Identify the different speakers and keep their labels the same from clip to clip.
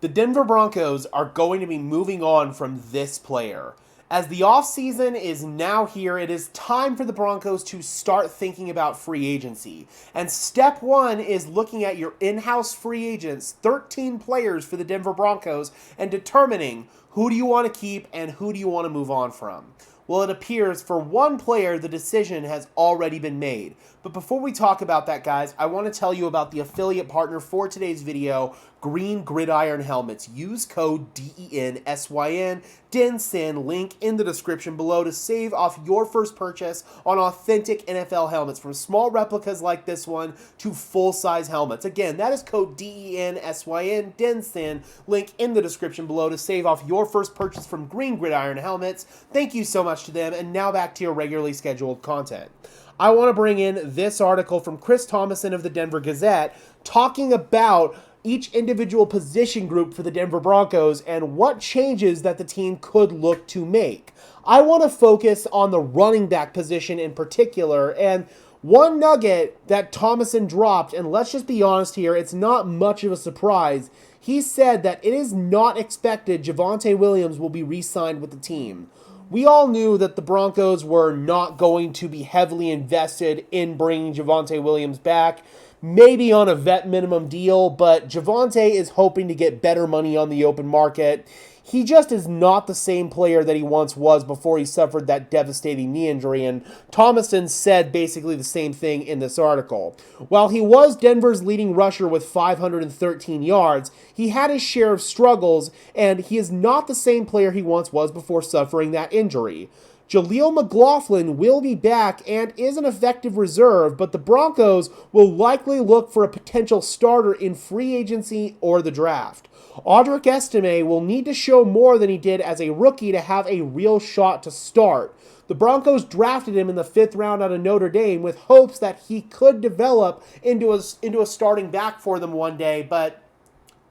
Speaker 1: The Denver Broncos are going to be moving on from this player. As the offseason is now here, it is time for the Broncos to start thinking about free agency. And step one is looking at your in-house free agents, 13 players for the Denver Broncos, and determining who do you want to keep and who do you want to move on from. Well, it appears for one player, the decision has already been made. But before we talk about that, guys, I want to tell you about the affiliate partner for today's video, Green Gridiron Helmets. Use code DENSYN, DENSYN, link in the description below to save off your first purchase on authentic NFL helmets, from small replicas like this one to full-size helmets. Again, that is code DENSYN, DENSYN, link in the description below to save off your first purchase from Green Gridiron Helmets. Thank you so much to them, and now back to your regularly scheduled content. I want to bring in this article from Chris Thomason of the Denver Gazette talking about each individual position group for the Denver Broncos and what changes that the team could look to make. I want to focus on the running back position in particular, and one nugget that Thomason dropped, and let's just be honest here, it's not much of a surprise. He said that it is not expected Javonte Williams will be re-signed with the team. We all knew that the Broncos were not going to be heavily invested in bringing Javonte Williams back, maybe on a vet minimum deal, but Javonte is hoping to get better money on the open market. He just is not the same player that he once was before he suffered that devastating knee injury, and Thomason said basically the same thing in this article. While he was Denver's leading rusher with 513 yards, he had his share of struggles, and he is not the same player he once was before suffering that injury. Jaleel McLaughlin will be back and is an effective reserve, but the Broncos will likely look for a potential starter in free agency or the draft. Audric Estime will need to show more than he did as a rookie to have a real shot to start. The Broncos drafted him in the 5th round out of Notre Dame with hopes that he could develop into a starting back for them one day, but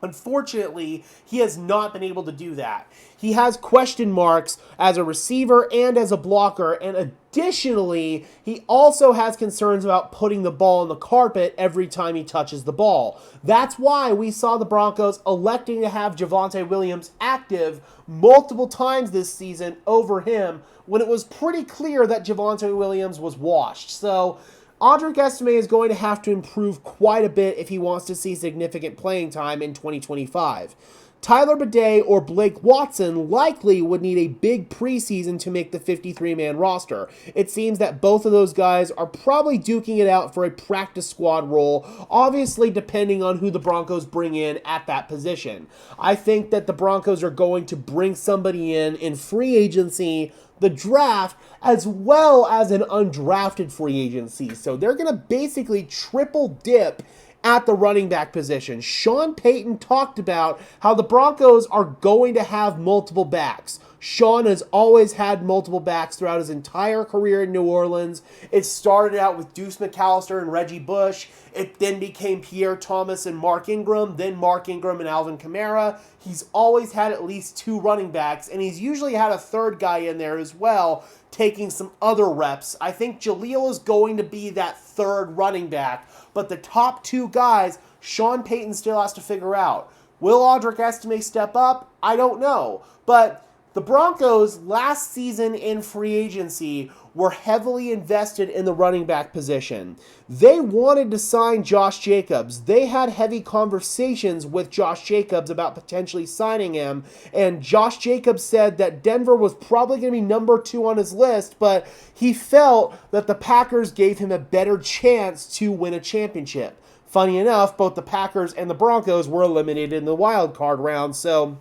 Speaker 1: unfortunately, he has not been able to do that. He has question marks as a receiver and as a blocker, and additionally, he also has concerns about putting the ball on the carpet every time he touches the ball. That's why we saw the Broncos electing to have Javonte Williams active multiple times this season over him when it was pretty clear that Javonte Williams was washed. So Audric Estime is going to have to improve quite a bit if he wants to see significant playing time in 2025. Tyler Bidet or Blake Watson likely would need a big preseason to make the 53-man roster. It seems that both of those guys are probably duking it out for a practice squad role, obviously depending on who the Broncos bring in at that position. I think that the Broncos are going to bring somebody in free agency, the draft, as well as an undrafted free agency. So they're going to basically triple dip at the running back position. Sean Payton talked about how the Broncos are going to have multiple backs. Sean has always had multiple backs throughout his entire career in New Orleans. It started out with Deuce McAllister and Reggie Bush. It then became Pierre Thomas and Mark Ingram, then Mark Ingram and Alvin Kamara. He's always had at least 2 running backs, and he's usually had a third guy in there as well, taking some other reps. I think Jaleel is going to be that third running back, but the top 2 guys, Sean Payton still has to figure out. Will Audric Estime step up? I don't know, but the Broncos last season in free agency were heavily invested in the running back position. They wanted to sign Josh Jacobs. They had heavy conversations with Josh Jacobs about potentially signing him, and Josh Jacobs said that Denver was probably going to be number 2 on his list, but he felt that the Packers gave him a better chance to win a championship. Funny enough, both the Packers and the Broncos were eliminated in the wild card round, so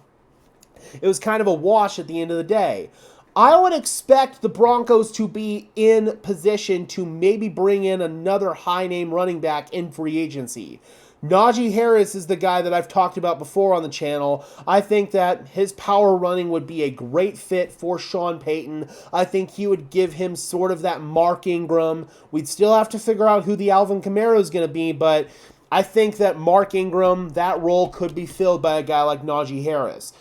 Speaker 1: it was kind of a wash at the end of the day. I would expect the Broncos to be in position to maybe bring in another high-name running back in free agency. Najee Harris is the guy that I've talked about before on the channel. I think that his power running would be a great fit for Sean Payton. I think he would give him sort of that Mark Ingram. We'd still have to figure out who the Alvin Kamara is going to be, but I think that Mark Ingram, that role could be filled by a guy like Najee Harris.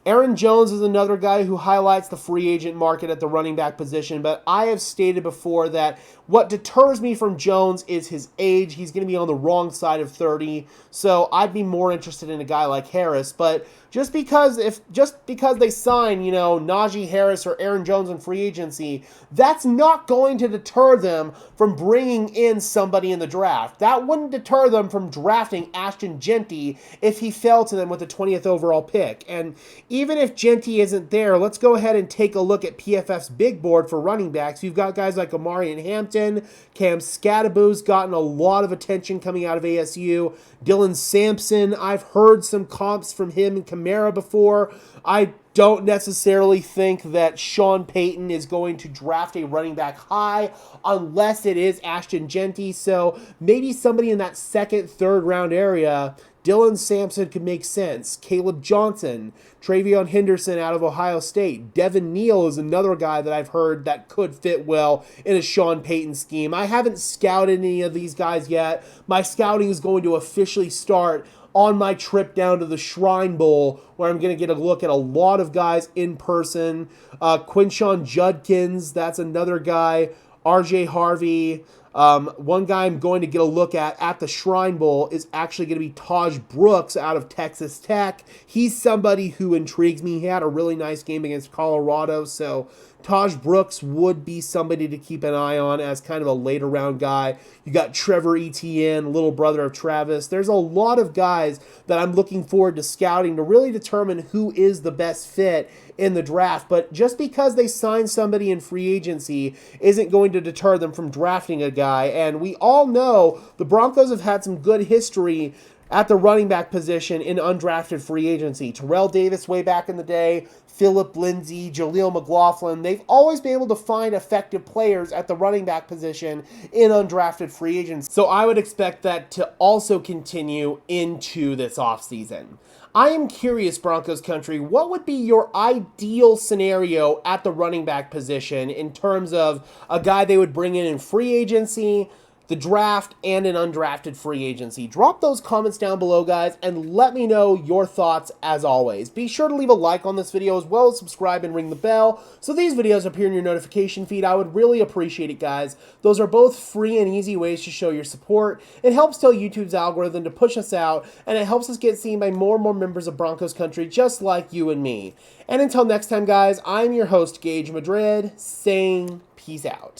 Speaker 1: Aaron Jones is another guy who highlights the free agent market at the running back position, but I have stated before that what deters me from Jones is his age. He's going to be on the wrong side of 30, so I'd be more interested in a guy like Harris. But just because they sign, Najee Harris or Aaron Jones in free agency, that's not going to deter them from bringing in somebody in the draft. That wouldn't deter them from drafting Ashton Jeanty if he fell to them with the 20th overall pick. And even if Jeanty isn't there, let's go ahead and take a look at PFF's big board for running backs. You've got guys like Amarian Hampton, Cam Scadaboo's gotten a lot of attention coming out of ASU. Dylan Sampson, I've heard some comps from him and Kamara before. I don't necessarily think that Sean Payton is going to draft a running back high unless it is Ashton Jeanty. So maybe somebody in that second, third round area. Dylan Sampson could make sense. Caleb Johnson, Travion Henderson out of Ohio State. Devin Neal is another guy that I've heard that could fit well in a Sean Payton scheme. I haven't scouted any of these guys yet. My scouting is going to officially start on my trip down to the Shrine Bowl, where I'm going to get a look at a lot of guys in person. Quinshon Judkins, that's another guy. RJ Harvey. One guy I'm going to get a look at the Shrine Bowl is actually going to be Taj Brooks out of Texas Tech. He's somebody who intrigues me. He had a really nice game against Colorado, so Taj Brooks would be somebody to keep an eye on as kind of a later round guy. You got Trevor Etienne, little brother of Travis. There's a lot of guys that I'm looking forward to scouting to really determine who is the best fit in the draft. But just because they sign somebody in free agency isn't going to deter them from drafting a guy. And we all know the Broncos have had some good history at the running back position in undrafted free agency. Terrell Davis way back in the day, Phillip Lindsay, Jaleel McLaughlin. They've always been able to find effective players at the running back position in undrafted free agents. So I would expect that to also continue into this offseason. I am curious, Broncos country, what would be your ideal scenario at the running back position in terms of a guy they would bring in free agency, the draft, and an undrafted free agency? Drop those comments down below, guys, and let me know your thoughts as always. Be sure to leave a like on this video as well as subscribe and ring the bell so these videos appear in your notification feed. I would really appreciate it, guys. Those are both free and easy ways to show your support. It helps tell YouTube's algorithm to push us out, and it helps us get seen by more and more members of Broncos country just like you and me. And until next time, guys, I'm your host, Gage Madrid, saying peace out.